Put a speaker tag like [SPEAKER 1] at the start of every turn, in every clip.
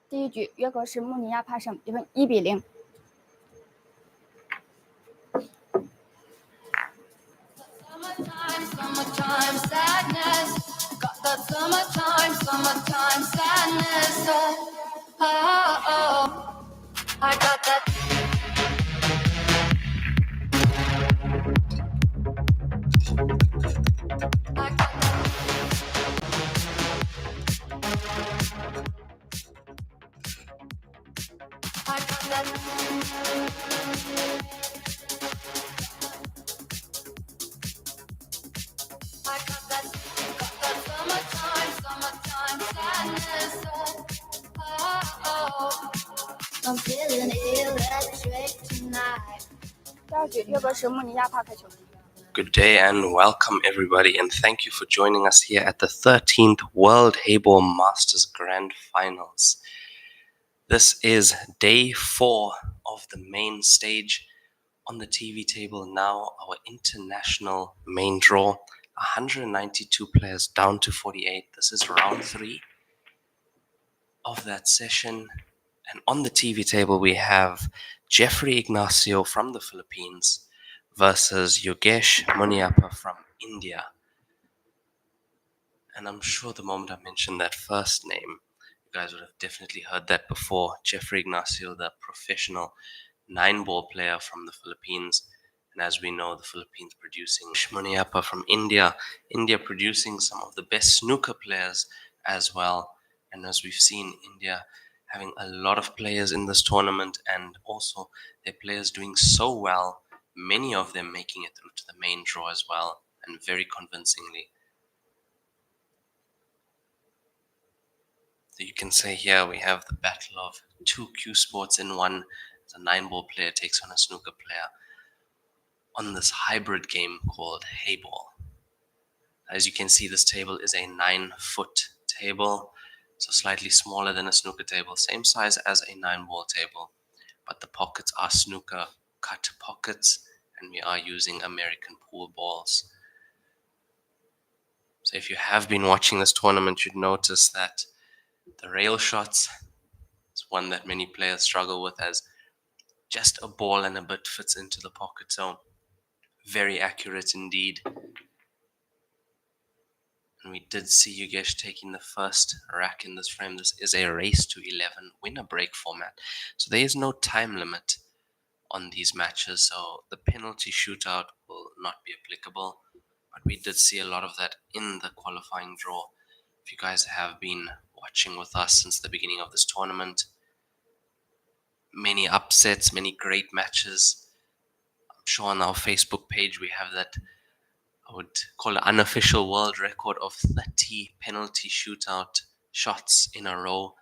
[SPEAKER 1] 第一局约格什穆尼亚帕胜比分1-0。
[SPEAKER 2] Summertime sadness, got that summertime sadness. Oh, I got that. I got that. I got that. I got that summertime sadness. Oh, I'm feeling electric tonight.
[SPEAKER 1] 第二局约格什穆尼亚帕克球。
[SPEAKER 3] Good day and welcome everybody, and thank you for joining us here at the 13th World Heyball Masters Grand Finals. This is day 4 of the main stage. On the TV table now, our international main draw, 192 players down to 48. This is round 3 of that session. And on the TV table, we have Jeffrey Ignacio from the Philippines versus Yogesh Muniappa from India. And I'm sure the moment I mentioned that first name, you guys would have definitely heard that before. Jeffrey Ignacio, the professional 9-ball player from the Philippines. And as we know, the Philippines producing Muniappa from India. India producing some of the best snooker players as well. And as we've seen, India having a lot of players in this tournament, and also their players doing so well, many of them making it through to the main draw as well, and very convincingly. So you can say here we have the battle of two cue sports in one. The 9-ball player takes on a snooker player on this hybrid game called Heyball. As you can see, this table is a 9-foot table, so slightly smaller than a snooker table, same size as a 9-ball table, but the pockets are snooker cut pockets, and we are using American pool balls. So if you have been watching this tournament, you'd notice that the rail shots is one that many players struggle with, as just a ball and a bit fits into the pocket, so very accurate indeed. And we did see Yogesh taking the first rack in this frame. This is a race to 11 winner break format, so there is no time limit on these matches, so the penalty shootout will not be applicable, but we did see a lot of that in the qualifying draw. If you guys have been watching with us since the beginning of this tournament, many upsets, many great matches. I'm sure on our Facebook page we have that, I would call it unofficial world record of 30 penalty shootout shots in a row.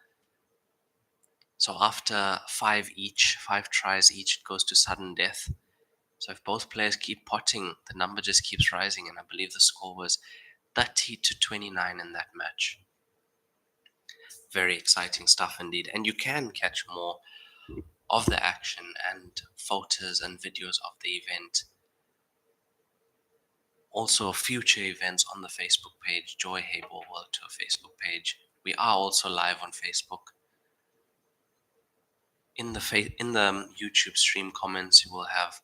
[SPEAKER 3] So after 5 tries each, it goes to sudden death. So if both players keep potting, the number just keeps rising, and I believe the score was 30-29 in that match. Very exciting stuff indeed, and you can catch more of the action and photos and videos of the event. Also, future events on the Facebook page, Joy Heyball World Tour Facebook page. We are also live on Facebook. In the YouTube stream comments, you will have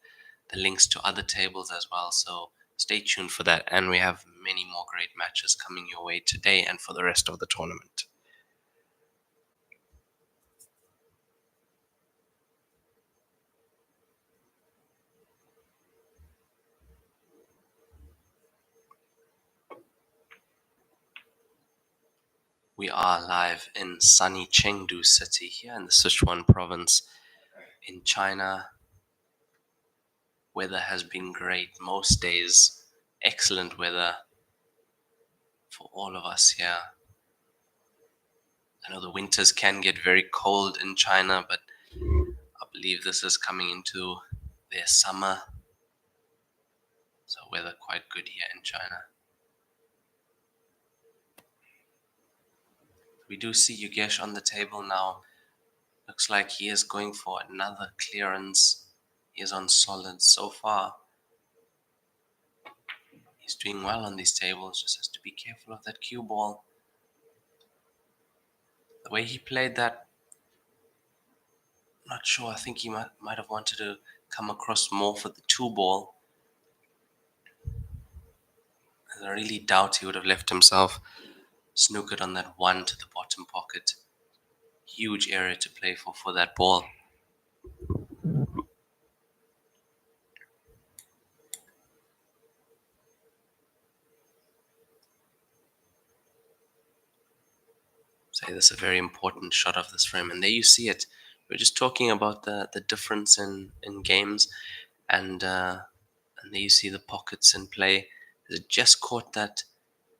[SPEAKER 3] the links to other tables as well, so stay tuned for that. And we have many more great matches coming your way today and for the rest of the tournament. We are live in sunny Chengdu city here in the Sichuan province in China. Weather has been great most days. Excellent weather for all of us here. I know the winters can get very cold in China, but I believe this is coming into their summer. So weather quite good here in China. We do see Yogesh on the table now. Looks like he is going for another clearance. He is on solid so far. He's doing well on these tables, just has to be careful of that cue ball. The way he played that Not sure. I think he might have wanted to come across more for the 2-ball. I really doubt he would have left himself snookered on that 1 to the bottom pocket. Huge area to play for that ball. Say this is a very important shot of this frame, and there you see it. We're just talking about the difference in games, and there you see the pockets in play. It just caught that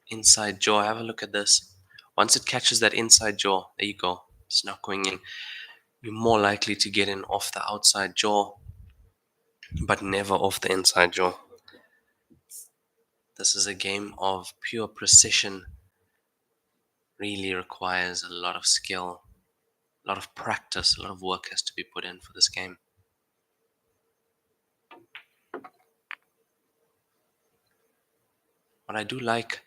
[SPEAKER 3] inside jaw. Have a look at this. Once it catches that inside jaw, there you go. It's not going in. You're more likely to get in off the outside jaw, but never off the inside jaw. This is a game of pure precision. Really requires a lot of skill, a lot of practice, a lot of work has to be put in for this game. What I do like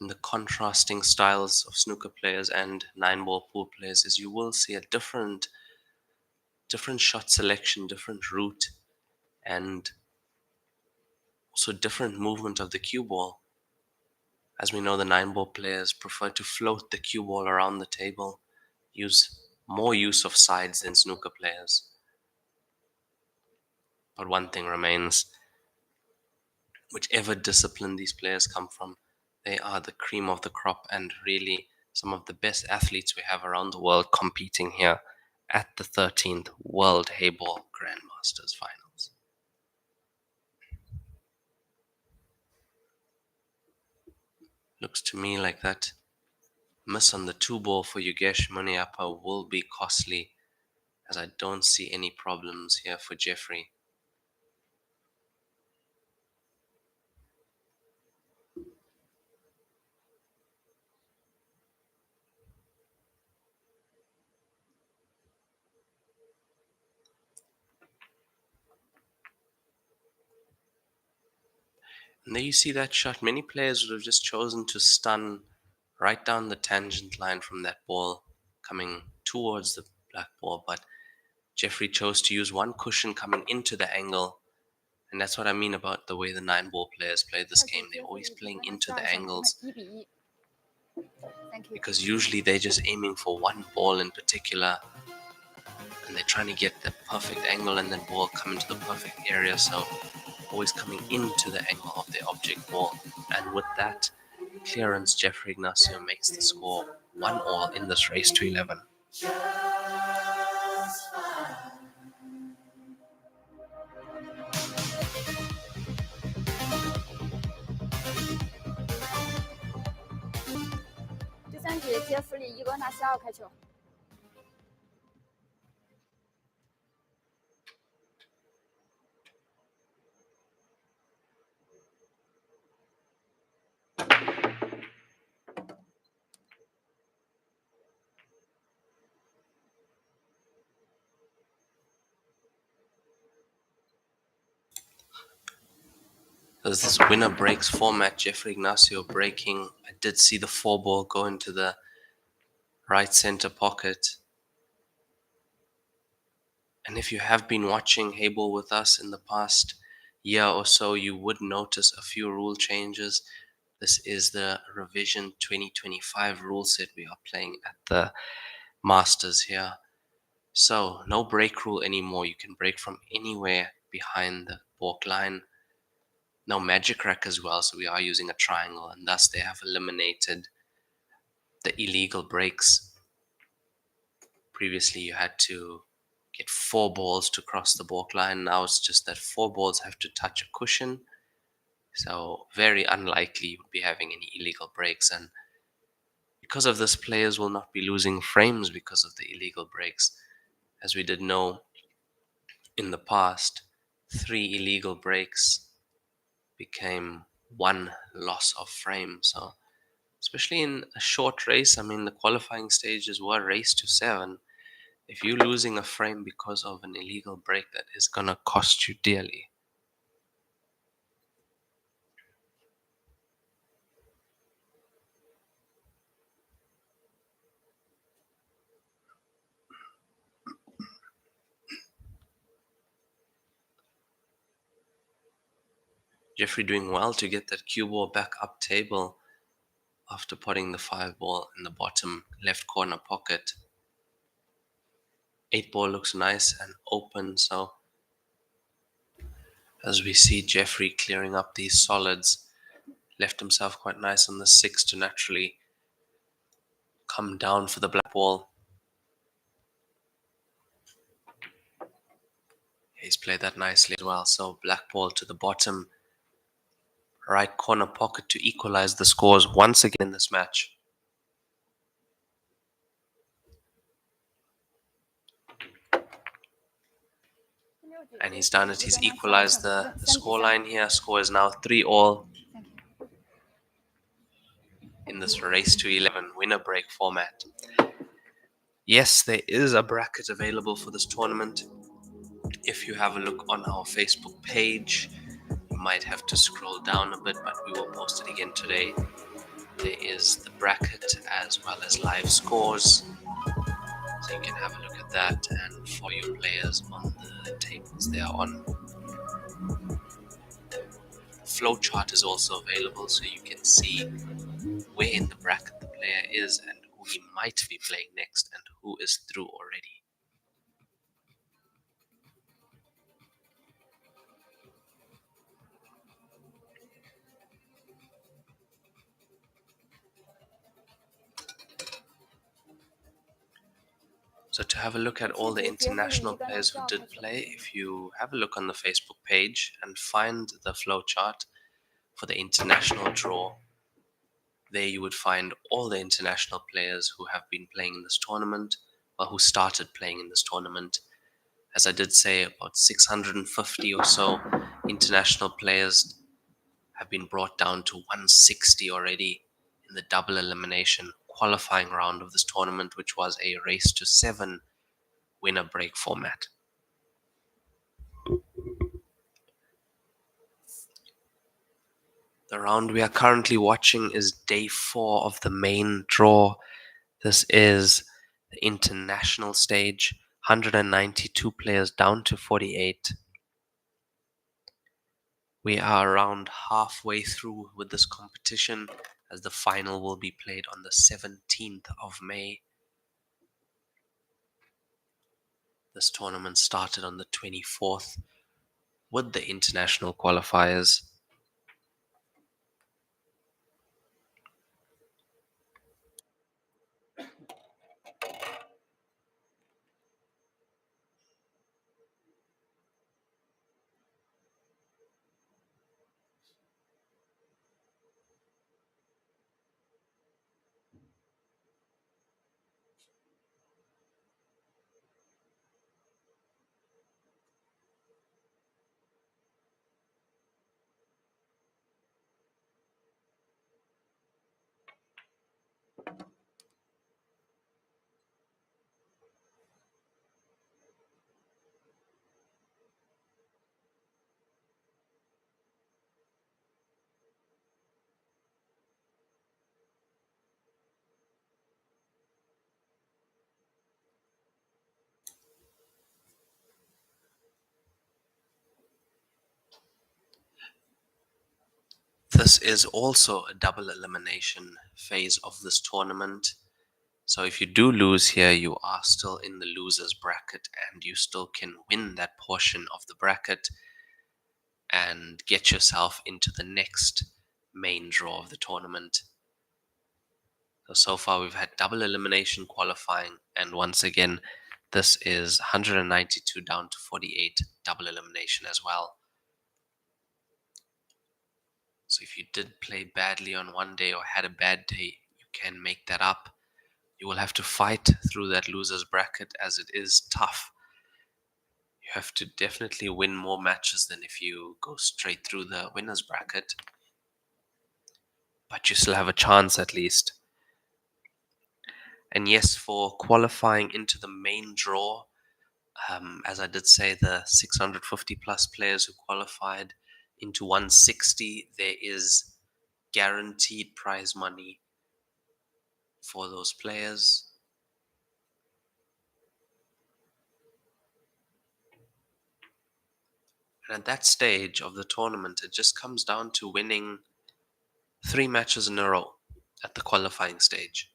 [SPEAKER 3] in the contrasting styles of snooker players and 9-ball pool players is you will see a different shot selection, different route, and also different movement of the cue ball. As we know, the 9-ball players prefer to float the cue ball around the table, use more use of sides than snooker players. But one thing remains, whichever discipline these players come from, they are the cream of the crop and really some of the best athletes we have around the world competing here at the 13th World Heyball Grandmasters Finals. Looks to me like that miss on the 2-ball for Yogesh Muniappa will be costly, as I don't see any problems here for Jeffrey. And there you see that shot. Many players would have just chosen to stun right down the tangent line from that ball coming towards the black ball, but Jeffrey chose to use one cushion coming into the angle, and that's what I mean about the way the 9-ball players play this game. They're always playing into the angles because usually they're just aiming for one ball in particular, and they're trying to get the perfect angle and then ball come into the perfect area, so always coming into the angle of the object ball. And with that clearance, Jeffrey Ignacio makes the score 1-all in this race to 11.
[SPEAKER 1] 第三局杰弗里伊格纳西奥开球。
[SPEAKER 3] There's this winner breaks format, Jeffrey Ignacio breaking. I did see the 4-ball go into the right center pocket. And if you have been watching Heyball with us in the past year or so, you would notice a few rule changes. This is the revision 2025 rule set we are playing at the Masters here. So no break rule anymore. You can break from anywhere behind the balk line. No magic rack as well, so we are using a triangle, and thus they have eliminated the illegal breaks. Previously you had to get 4 balls to cross the balk line. Now it's just that 4 balls have to touch a cushion, so very unlikely you would be having any illegal breaks. And because of this, players will not be losing frames because of the illegal breaks. As we did know in the past, 3 illegal breaks became 1 loss of frame. So especially in a short race, I mean, the qualifying stages were race to 7. If you're losing a frame because of an illegal break, that is going to cost you dearly. Jeffrey doing well to get that cue ball back up table after putting the 5 ball in the bottom left corner pocket. 8 ball looks nice and open, so as we see Jeffrey clearing up these solids, left himself quite nice on the 6 to naturally come down for the black ball. He's played that nicely as well, so black ball to the bottom right corner pocket to equalize the scores once again in this match. And he's done it. He's equalized the scoreline here. Score is now 3-all in this race to 11 winner break format. Yes, there is a bracket available for this tournament. If you have a look on our Facebook page, you might have to scroll down a bit, but we will post it again today. There is the bracket as well as live scores, so you can have a look at that and follow your players on the tables they are on. Flowchart is also available, so you can see where in the bracket the player is and who he might be playing next and who is through already. So to have a look at all the international players who did play, if you have a look on the Facebook page and find the flowchart for the international draw, there you would find all the international players who have been playing in this tournament, or who started playing in this tournament. As I did say, about 650 or so international players have been brought down to 160 already in the double elimination qualifying round of this tournament, which was a race to 7 winner break format. The round we are currently watching is day 4 of the main draw. This is the international stage, 192 players down to 48. We are around halfway through with this competition, as the final will be played on the 17th of May. This tournament started on the 24th with the international qualifiers. This is also a double elimination phase of this tournament. So if you do lose here, you are still in the losers bracket and you still can win that portion of the bracket and get yourself into the next main draw of the tournament. So far we've had double elimination qualifying, and once again this is 192 down to 48 double elimination as well. So if you did play badly on one day or had a bad day, you can make that up. You will have to fight through that losers bracket, as it is tough. You have to definitely win more matches than if you go straight through the winners bracket. But you still have a chance at least. And yes, for qualifying into the main draw, as I did say, the 650 plus players who qualified into 160, there is guaranteed prize money for those players. And at that stage of the tournament, it just comes down to winning 3 matches in a row at the qualifying stage.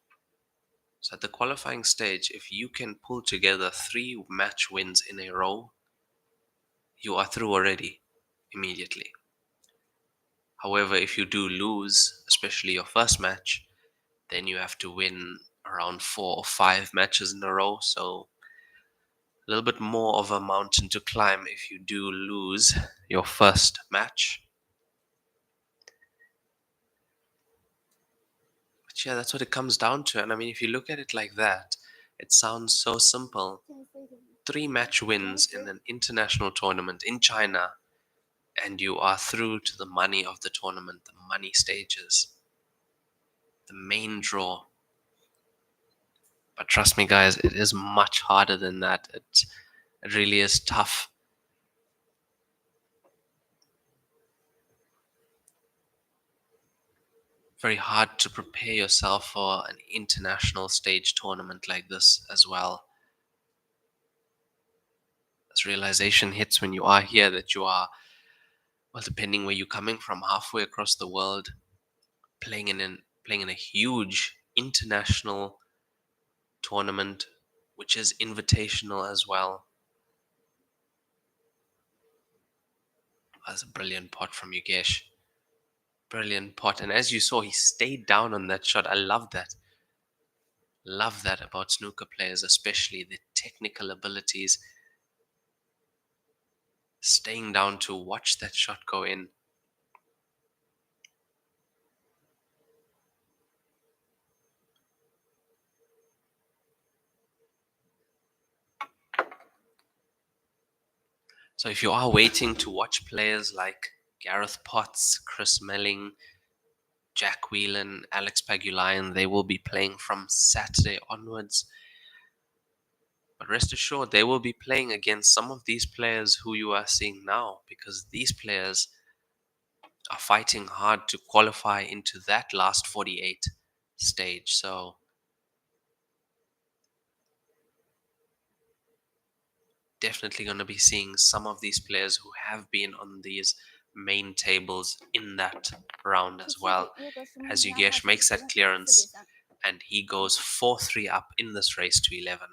[SPEAKER 3] So at the qualifying stage, if you can pull together 3 match wins in a row, you are through already immediately. However, if you do lose, especially your first match, then you have to win around 4 or 5 matches in a row. So a little bit more of a mountain to climb if you do lose your first match. But yeah, that's what it comes down to. And I mean, if you look at it like that, it sounds so simple. 3 match wins in an international tournament in China, and you are through to the money of the tournament, the money stages, the main draw. But trust me, guys, it is much harder than that. It really is tough. Very hard to prepare yourself for an international stage tournament like this as well. This realization hits when you are here that you are, well, depending where you're coming from, halfway across the world, playing in a huge international tournament, which is invitational as well. That's a brilliant pot from Yogesh. Brilliant pot. And as you saw, he stayed down on that shot. I love that. Love that about snooker players, especially the technical abilities. Staying down to watch that shot go in. So if you are waiting to watch players like Gareth Potts, Chris Melling, Jack Whelan, Alex Pagulayan, they will be playing from Saturday onwards. But rest assured, they will be playing against some of these players who you are seeing now, because these players are fighting hard to qualify into that last 48 stage. So definitely going to be seeing some of these players who have been on these main tables in that round as well. As Yogesh makes that clearance and he goes 4-3 up in this race to 11.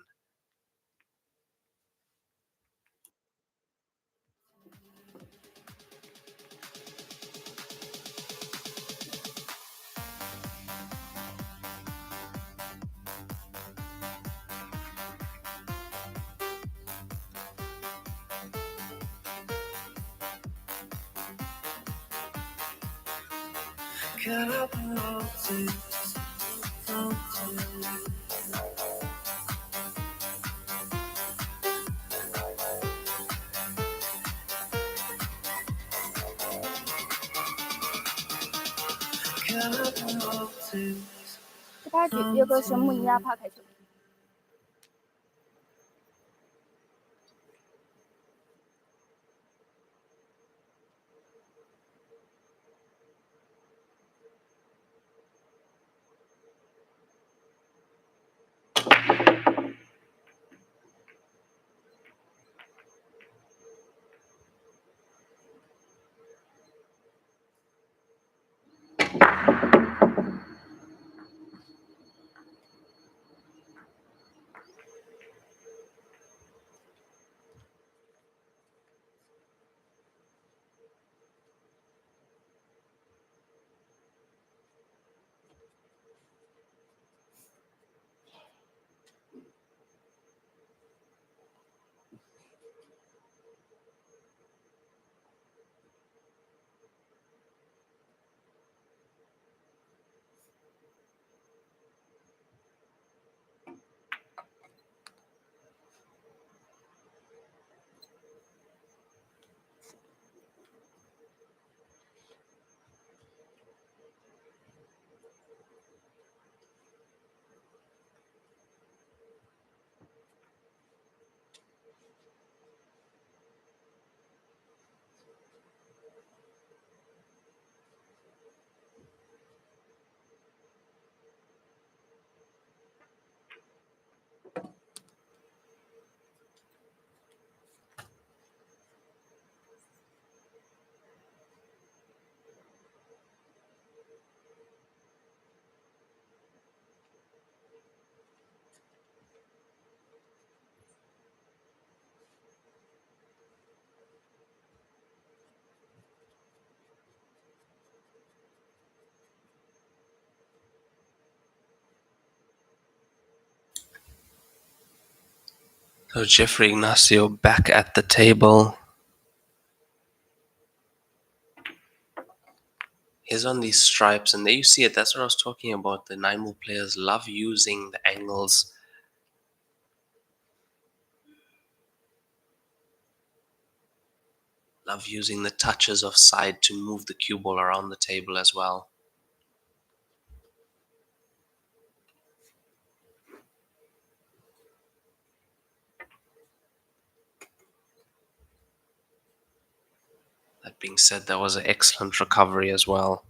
[SPEAKER 1] 这开局约格是穆尼亚帕开球。
[SPEAKER 3] So Jeffrey Ignacio back at the table. He's on these stripes, and there you see it. That's what I was talking about. The 9-ball players love using the angles. Love using the touches of side to move the cue ball around the table as well. That being said, that was an excellent recovery as well.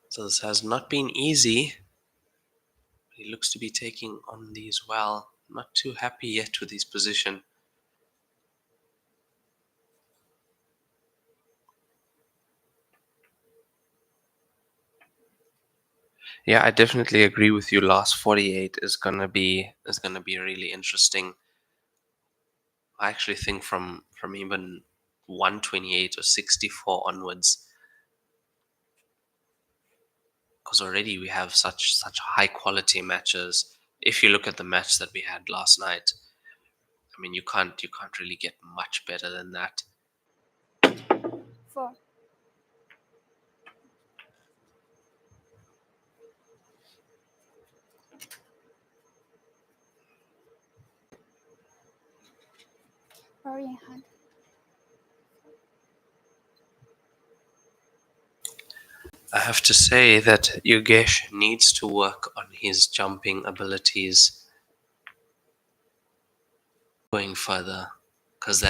[SPEAKER 3] So this has not been easy. He looks to be taking on these well. Not too happy yet with his position. Yeah, I definitely agree with you. Last 48 is gonna be really interesting. I actually think from even 128 or 64 onwards, because already we have such high quality matches. If you look at the match that we had last night, I mean you can't really get much better than that.
[SPEAKER 1] 4. Ball in hand.
[SPEAKER 3] I have to say that Yogesh needs to work on his jumping abilities going further, because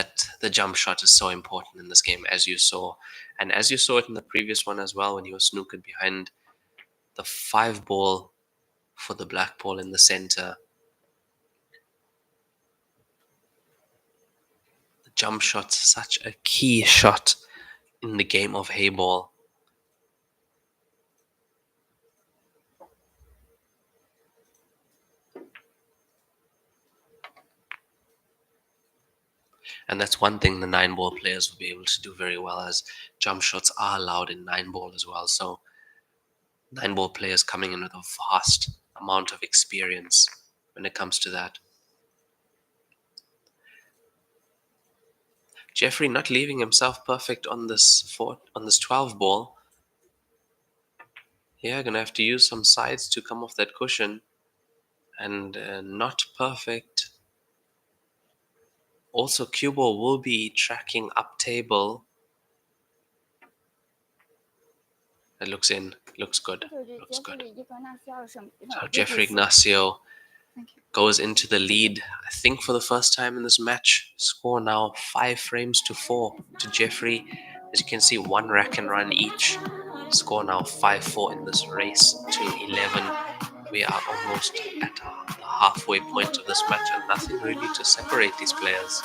[SPEAKER 3] the jump shot is so important in this game, as you saw, and as you saw it in the previous one as well when he was snookered behind the 5-ball for the black ball in the center. The jump shot's such a key shot in the game of Heyball. And that's one thing the 9-ball players will be able to do very well, as jump shots are allowed in 9-ball as well. So 9-ball players coming in with a vast amount of experience when it comes to that. Jeffrey not leaving himself perfect on this 12-ball. Yeah, gonna have to use some sides to come off that cushion, and not perfect. Also, cue ball will be tracking up table. It looks in, looks good, looks good. So Jeffrey Ignacio goes into the lead, I think for the first time in this match. Score now 5 frames to 4 to Jeffrey. As you can see, 1 rack and run each. Score now 5-4 in this race to 11. We are almost at the halfway point of this match, and nothing really to separate these players.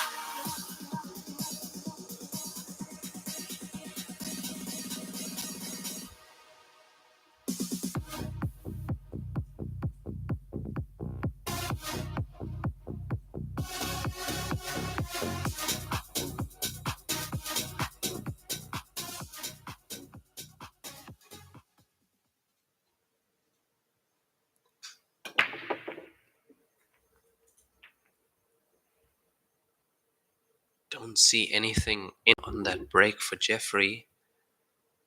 [SPEAKER 3] Don't see anything in on that break for Jeffrey.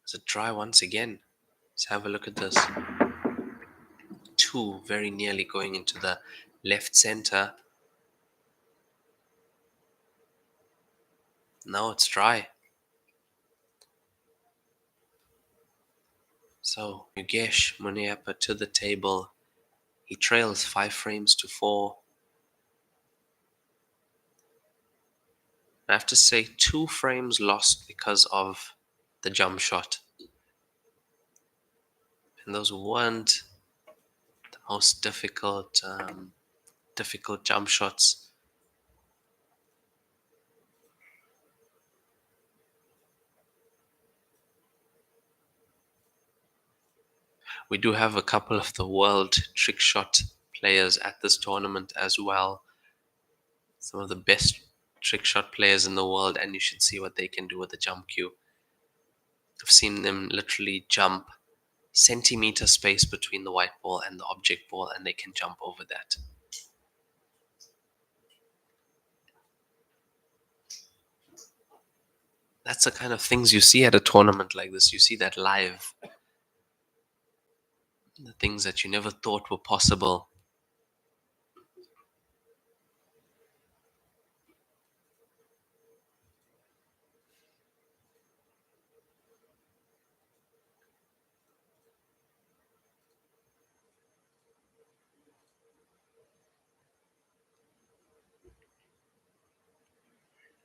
[SPEAKER 3] It's a try once again. Let's have a look at this. 2 very nearly going into the left center. Now it's dry. So Yogesh Muneappa to the table. He trails 5 frames to 4. I have to say 2 frames lost because of the jump shot. And those weren't the most difficult jump shots. We do have a couple of the world trick shot players at this tournament as well. Some of the best trick shot players in the world, and you should see what they can do with the jump cue. I've seen them literally jump centimeter space between the white ball and the object ball, and they can jump over that. That's the kind of things you see at a tournament like this. You see that live. The things that you never thought were possible.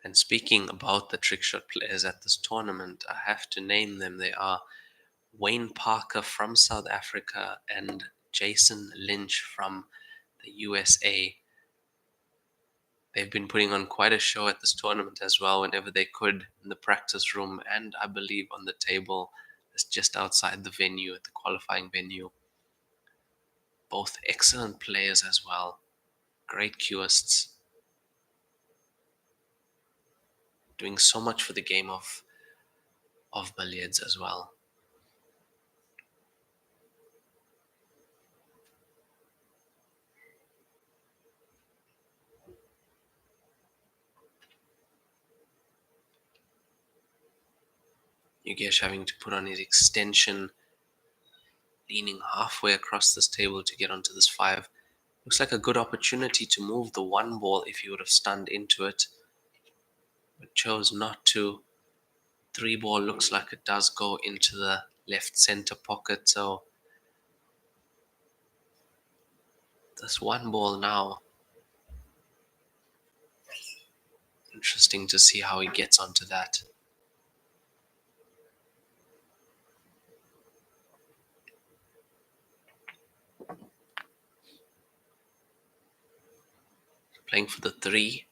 [SPEAKER 3] And speaking about the trick shot players at this tournament, I have to name them. They are Wayne Parker from South Africa and Jason Lynch from the USA. They've been putting on quite a show at this tournament as well whenever they could in the practice room and I believe on the table that's just outside the venue, at the qualifying venue. Both excellent players as well. Great cueists. Doing so much for the game of billiards as well. Yogesh having to put on his extension, leaning halfway across this table to get onto this 5. Looks like a good opportunity to move the 1 ball if he would have stunned into it, but chose not to. 3 ball looks like it does go into the left center pocket, so this 1 ball now, interesting to see how he gets onto that. Playing for the 3.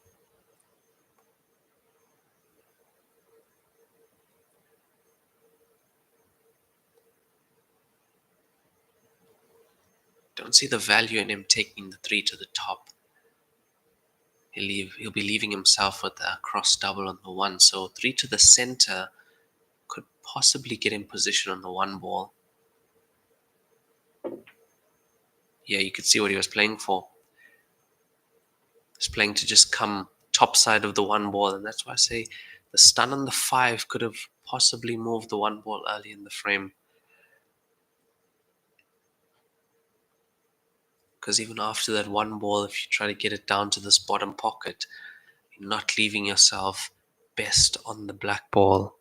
[SPEAKER 3] Don't see the value in him taking the 3 to the top. He'll be leaving himself with a cross double on the 1, so 3 to the center could possibly get in position on the 1 ball. Yeah, you could see what he was playing for. He's playing to just come top side of the 1 ball, and that's why I say the stun on the 5 could have possibly moved the 1 ball early in the frame. Because even after that 1 ball, if you try to get it down to this bottom pocket, you're not leaving yourself best on the black ball.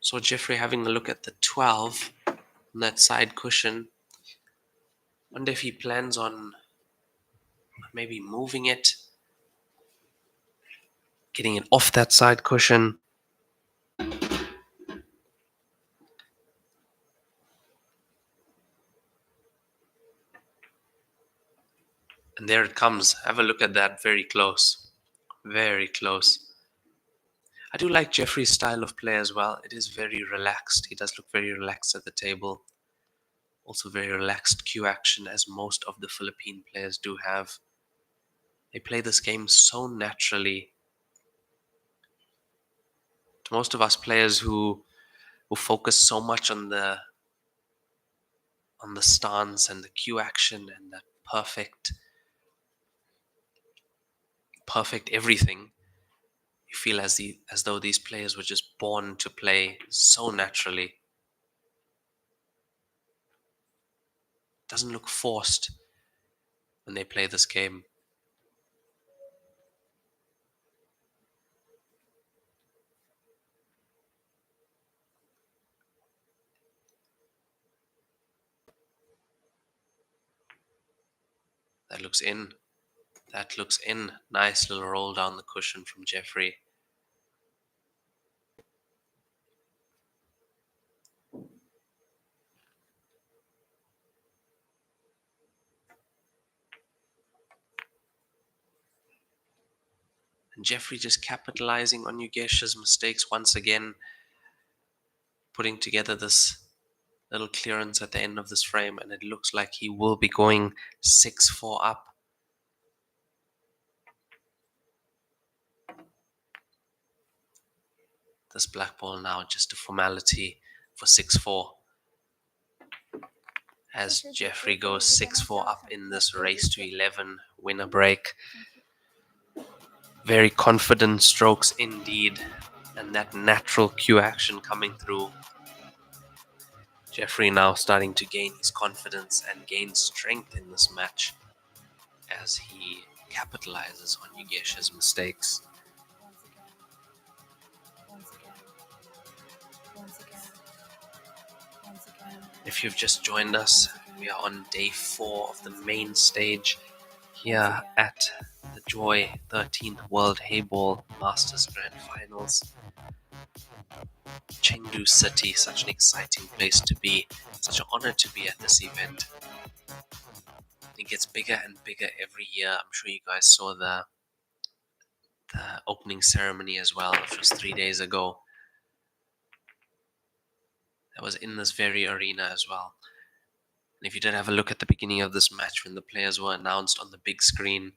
[SPEAKER 3] So Jeffrey having a look at the 12 on that side cushion. Wonder if he plans on maybe moving it, getting it off that side cushion. And there it comes. Have a look at that. Very close. Very close. I do like Jeffrey's style of play as well. It is very relaxed. He does look very relaxed at the table. Also very relaxed cue action, as most of the Philippine players do have. They play this game so naturally. To most of us players who focus so much on the stance and the cue action and that perfect everything, you feel as though these players were just born to play so naturally. Doesn't look forced when they play this game. That looks in. That looks in. Nice little roll down the cushion from Jeffrey. And Jeffrey just capitalizing on Yogesh's mistakes once again, putting together this Little clearance at the end of this frame, and it looks like he will be going 6-4 up. This black ball now just a formality for 6-4. As Jeffrey goes 6-4 up in this race to 11 winner break. Very confident strokes indeed, and that natural cue action coming through. Jeffrey now starting to gain his confidence and gain strength in this match as he capitalizes on Yugesh's mistakes. If you've just joined us, we are on day 4 of the main stage here at the Joy 13th World Heyball Masters Grand Finals. Chengdu City, such an exciting place to be, such an honor to be at this event. It gets bigger and bigger every year. I'm sure you guys saw the opening ceremony as well, which was 3 days ago. That was in this very arena as well. And if you did have a look at the beginning of this match when the players were announced on the big screen,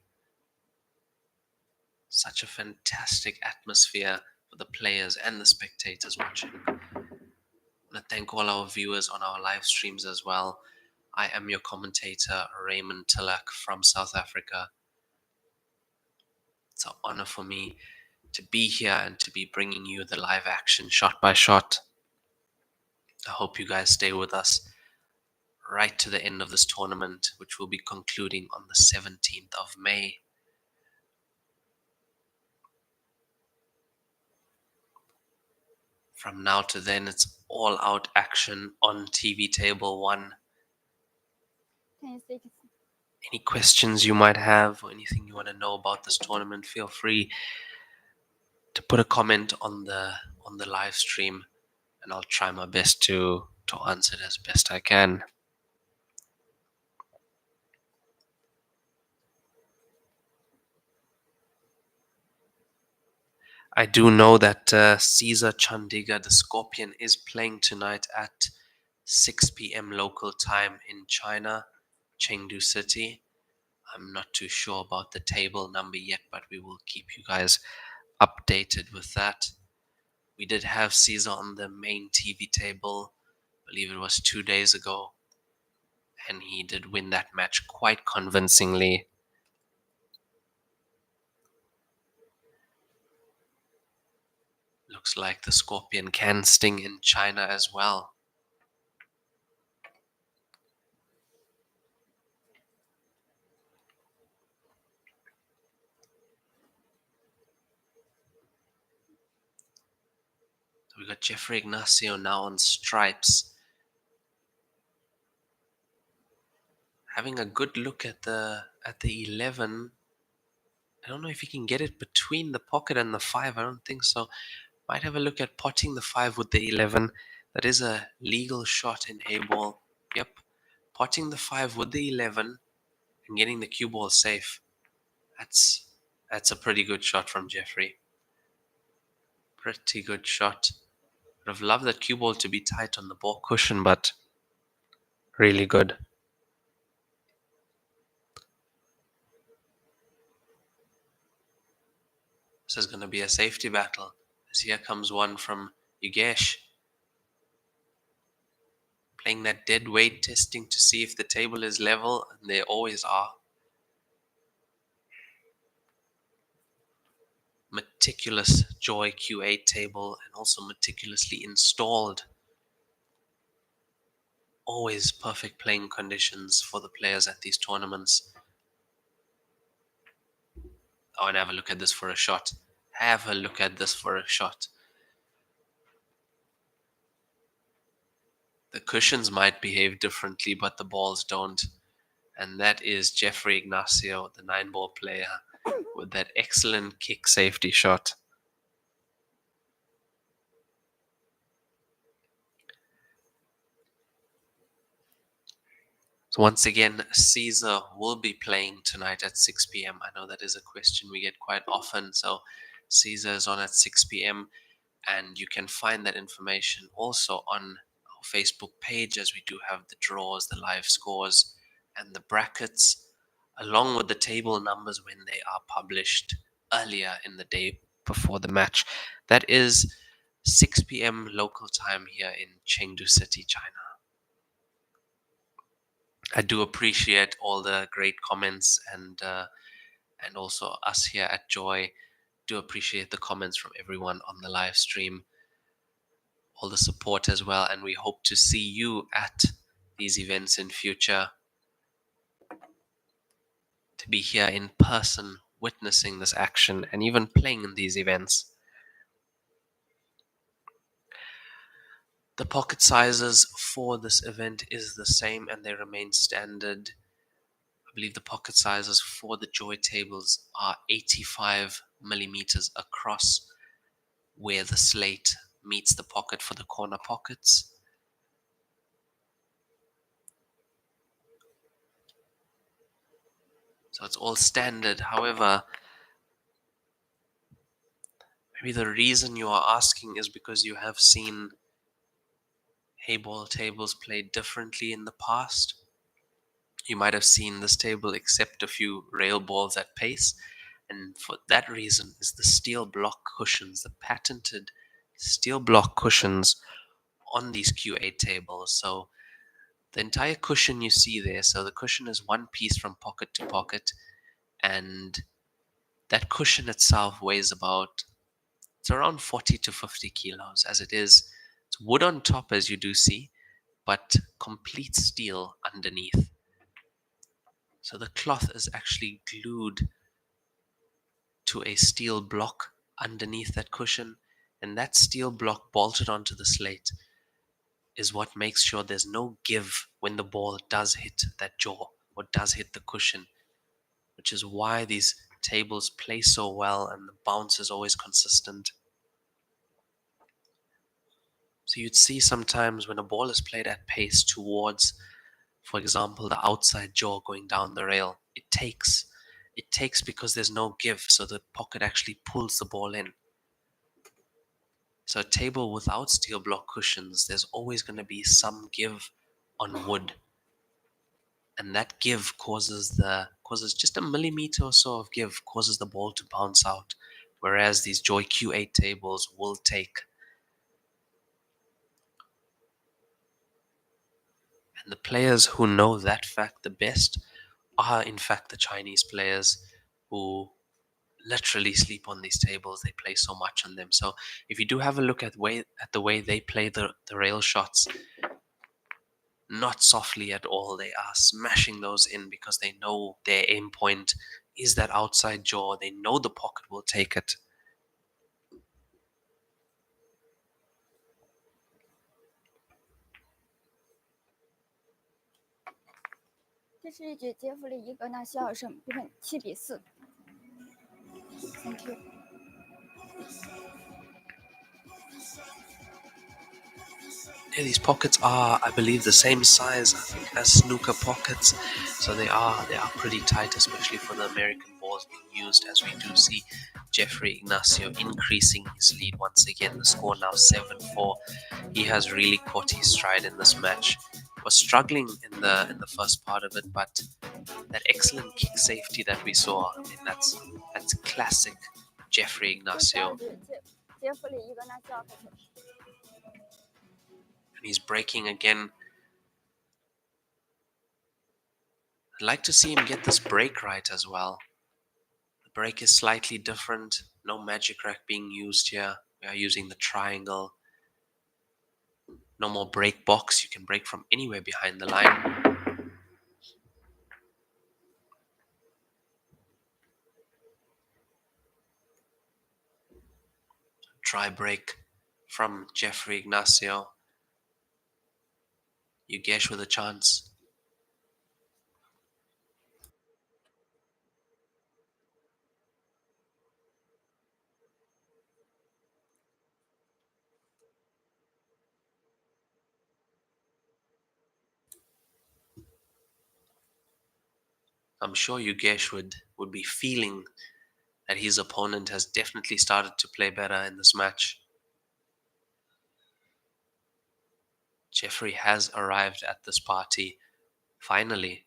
[SPEAKER 3] such a fantastic atmosphere for the players and the spectators watching. I want to thank all our viewers on our live streams as well. I am your commentator, Raymond Tillack from South Africa. It's an honor for me to be here and to be bringing you the live action shot by shot. I hope you guys stay with us right to the end of this tournament, which will be concluding on the 17th of May. From now to then, it's all out action on TV Table 1. Any questions you might have or anything you want to know about this tournament, feel free to put a comment on the live stream, and I'll try my best to answer it as best I can. I do know that Caesar Chandiga, the Scorpion, is playing tonight at 6 p.m. local time in China, Chengdu City. I'm not too sure about the table number yet, but we will keep you guys updated with that. We did have Caesar on the main TV table, I believe it was 2 days ago, and he did win that match quite convincingly. Looks like the Scorpion can sting in China as well. So we got Jeffrey Ignacio now on stripes. Having a good look at the 11. I don't know if he can get it between the pocket and the 5. I don't think so. Might have a look at potting the 5 with the 11. That is a legal shot in Heyball. Yep. Potting the 5 with the 11 and getting the cue ball safe. That's a pretty good shot from Jeffrey. Pretty good shot. Would have loved that cue ball to be tight on the ball cushion, but really good. This is going to be a safety battle. As here comes one from Yugesh. Playing that dead weight, testing to see if the table is level, and they always are. Meticulous Joy Q8 table, and also meticulously installed. Always perfect playing conditions for the players at these tournaments. Oh, and have a look at this for a shot. Have a look at this for a shot. The cushions might behave differently, but the balls don't. And that is Jeffrey Ignacio, the 9-ball player, with that excellent kick safety shot. So once again, Caesar will be playing tonight at 6 p.m. I know that is a question we get quite often. So Caesar is on at 6 p.m. and you can find that information also on our Facebook page, as we do have the draws, the live scores, and the brackets, along with the table numbers when they are published earlier in the day before the match. That is 6 p.m. local time here in Chengdu City, China. I do appreciate all the great comments and also us here at Joy. Do appreciate the comments from everyone on the live stream, all the support as well, and we hope to see you at these events in future, to be here in person witnessing this action and even playing in these events. The pocket sizes for this event is the same and they remain standard. I believe the pocket sizes for the Joy tables are 85 millimeters across, where the slate meets the pocket for the corner pockets. So it's all standard. However, maybe the reason you are asking is because you have seen Heyball tables played differently in the past. You might have seen this table accept a few rail balls at pace, and for that reason is the steel block cushions, the patented steel block cushions on these Q8 tables. So the entire cushion you see there, so the cushion is one piece from pocket to pocket, and that cushion itself weighs it's around 40 to 50 kilos as it is. It's wood on top, as you do see, but complete steel underneath. So the cloth is actually glued to a steel block underneath that cushion, and that steel block bolted onto the slate is what makes sure there's no give when the ball does hit that jaw or does hit the cushion, which is why these tables play so well and the bounce is always consistent. So you'd see sometimes when a ball is played at pace towards, for example, the outside jaw going down the rail, it takes because there's no give, so the pocket actually pulls the ball in. So a table without steel block cushions, there's always going to be some give on wood, and that give causes just a millimeter or so of give, causes the ball to bounce out, whereas these Joy Q8 tables will take. And the players who know that fact the best are in fact the Chinese players, who literally sleep on these tables. They play so much on them. So if you do have a look at the way they play the rail shots, not softly at all, they are smashing those in because they know their aim point is that outside jaw. They know the pocket will take it.
[SPEAKER 1] 这是一局杰弗里·伊格纳西奥胜，比分7-4。Thank you.
[SPEAKER 3] Yeah, these pockets are, I believe, the same size, I think, as snooker pockets. So they are pretty tight, especially for the American balls being used, as we do see Jeffrey Ignacio increasing his lead once again. The score now 7-4. He has really caught his stride in this match. Was struggling in the first part of it, but that excellent kick safety that we saw, I mean, that's classic Jeffrey Ignacio.
[SPEAKER 1] 杰弗里·伊格纳西奥开始。
[SPEAKER 3] And he's breaking again. I'd like to see him get this break right as well. The break is slightly different. No magic rack being used here. We are using the triangle. No more break box. You can break from anywhere behind the line. Try break from Jeffrey Ignacio. Yugesh with a chance. I'm sure Yugesh would be feeling that his opponent has definitely started to play better in this match. Jeffrey has arrived at this party, finally.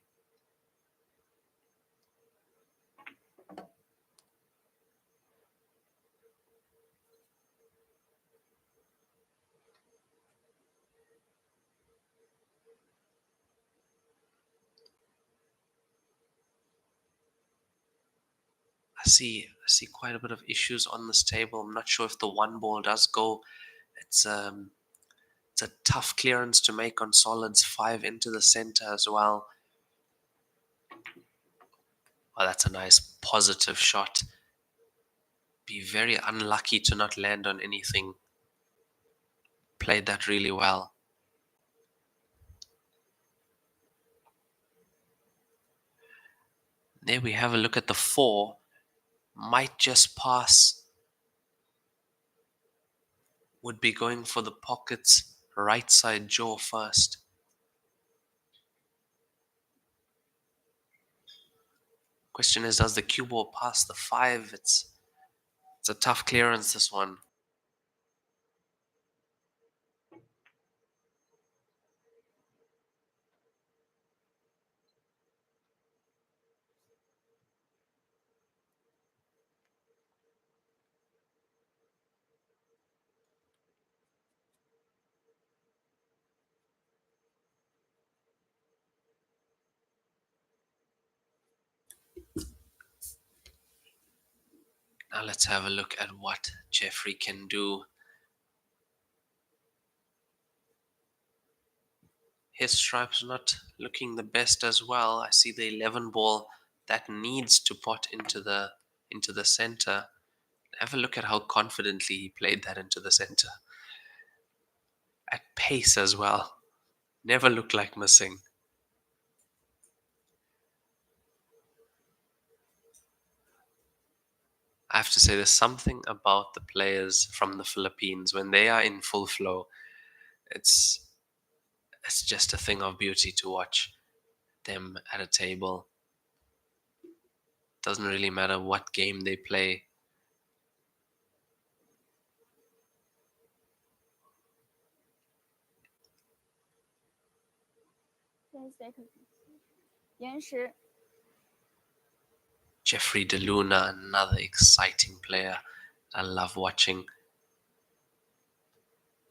[SPEAKER 3] I see quite a bit of issues on this table. I'm not sure if the one ball does go. It's a tough clearance to make on solids, 5 into the center as well. Oh, that's a nice positive shot. Be very unlucky to not land on anything. Played that really well. There we have a look at the 4. Might just pass. Would be going for the pockets, right side jaw first. Question is, does the cue ball pass the 5? It's a tough clearance, this one. Now let's have a look at what Jeffrey can do. His stripes not looking the best as well. I see the 11 ball that needs to pot into the center. Have a look at how confidently he played that into the center. At pace as well. Never looked like missing. I have to say, there's something about the players from the Philippines when they are in full flow. It's just a thing of beauty to watch them at a table. Doesn't really matter what game they play. Jeffrey De Luna, another exciting player I love watching.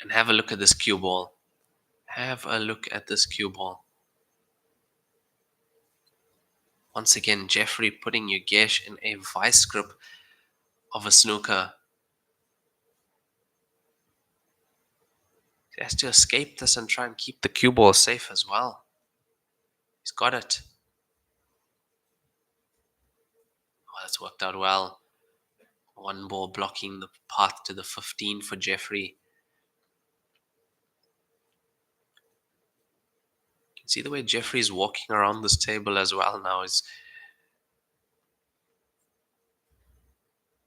[SPEAKER 3] And have a look at this cue ball. Have a look at this cue ball. Once again, Jeffrey putting Yogesh in a vice grip of a snooker. He has to escape this and try and keep the cue ball safe as well. He's got it. Oh, that's worked out well. One ball blocking the path to the 15 for Jeffrey. You can see the way Jeffrey's walking around this table as well now.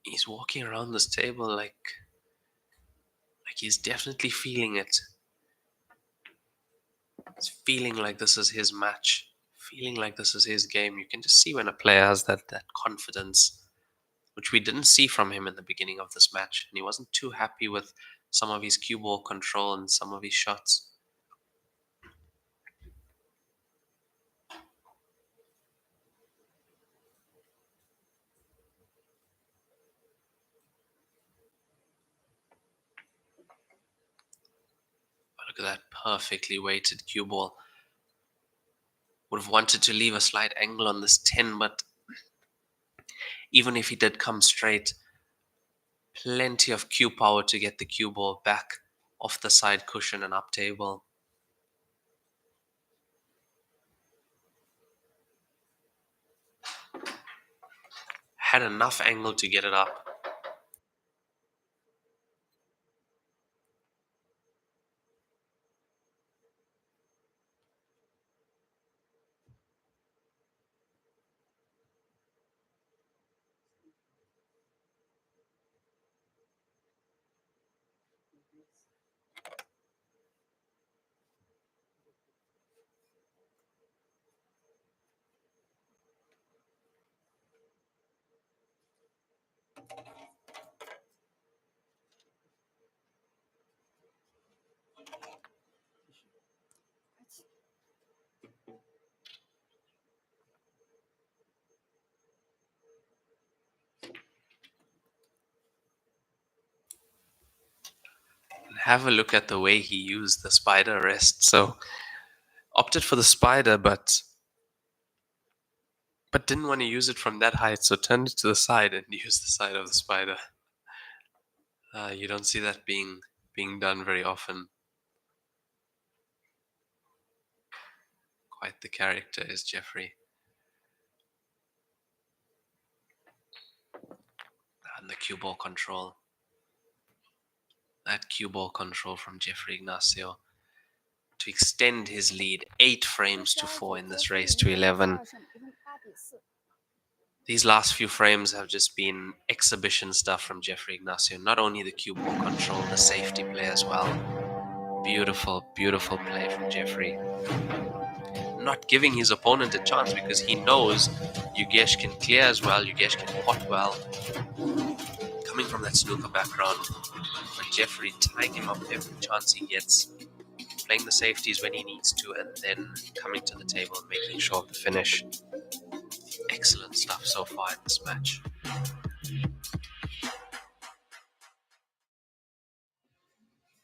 [SPEAKER 3] He's walking around this table like he's definitely feeling it. He's feeling like this is his match, feeling like this is his game. You can just see when a player has that confidence, which we didn't see from him in the beginning of this match. And he wasn't too happy with some of his cue ball control and some of his shots. Look at that perfectly weighted cue ball. Would have wanted to leave a slight angle on this 10, but even if he did come straight, plenty of cue power to get the cue ball back off the side cushion and up table. Had enough angle to get it up. have a look at the way he used the spider rest. So opted for the spider, but didn't want to use it from that height, so turned it to the side and used the side of the spider. You don't see that being done very often. Quite the character is Jeffrey. And the cue ball control. That cue ball control from Jeffrey Ignacio to extend his lead 8 frames to 4 in this race to 11.
[SPEAKER 1] 胜比分8比4。
[SPEAKER 3] These last few frames have just been exhibition stuff from Jeffrey Ignacio. Not only the cue ball control, the safety play as well. Beautiful, beautiful play from Jeffrey. Not giving his opponent a chance because he knows Yugesh can clear as well, Yugesh can pot well. Coming from that snooker background, but Jeffrey tying him up every chance he gets, playing the safeties when he needs to, and then coming to the table and making sure of the finish. Excellent stuff so far in this match.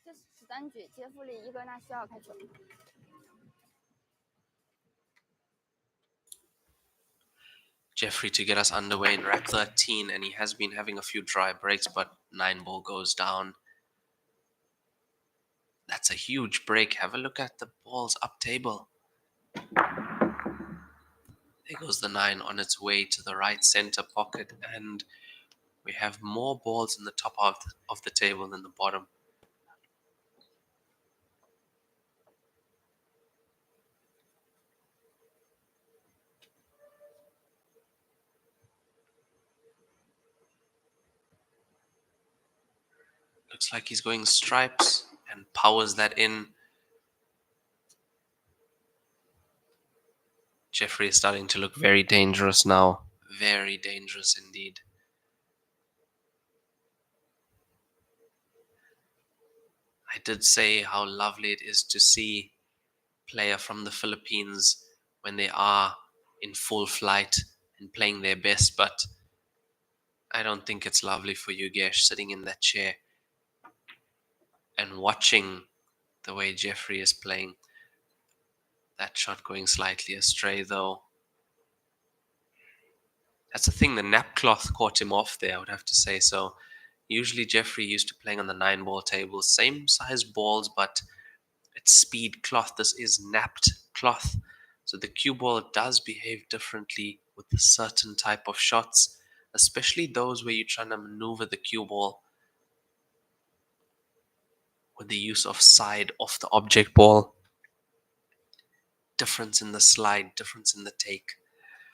[SPEAKER 1] 这是单局，杰弗里伊格纳西奥开球。
[SPEAKER 3] Jeffrey to get us underway in rack 13, and he has been having a few dry breaks, but 9-ball goes down. That's a huge break. Have a look at the balls up table. There goes the 9 on its way to the right center pocket, and we have more balls in the top of the table than the bottom. Looks like he's going stripes and powers that in. Jeffrey is starting to look very dangerous now. Very dangerous indeed. I did say how lovely it is to see a player from the Philippines when they are in full flight and playing their best, but I don't think it's lovely for Yugesh sitting in that chair and watching the way Jeffrey is playing. That shot going slightly astray though. That's the thing, the nap cloth caught him off there, I would have to say. So usually Jeffrey used to playing on the 9-ball table, same size balls, but it's speed cloth. This is napped cloth. So the cue ball does behave differently with a certain type of shots, especially those where you're trying to maneuver the cue ball with the use of side off the object ball. Difference in the slide, difference in the take.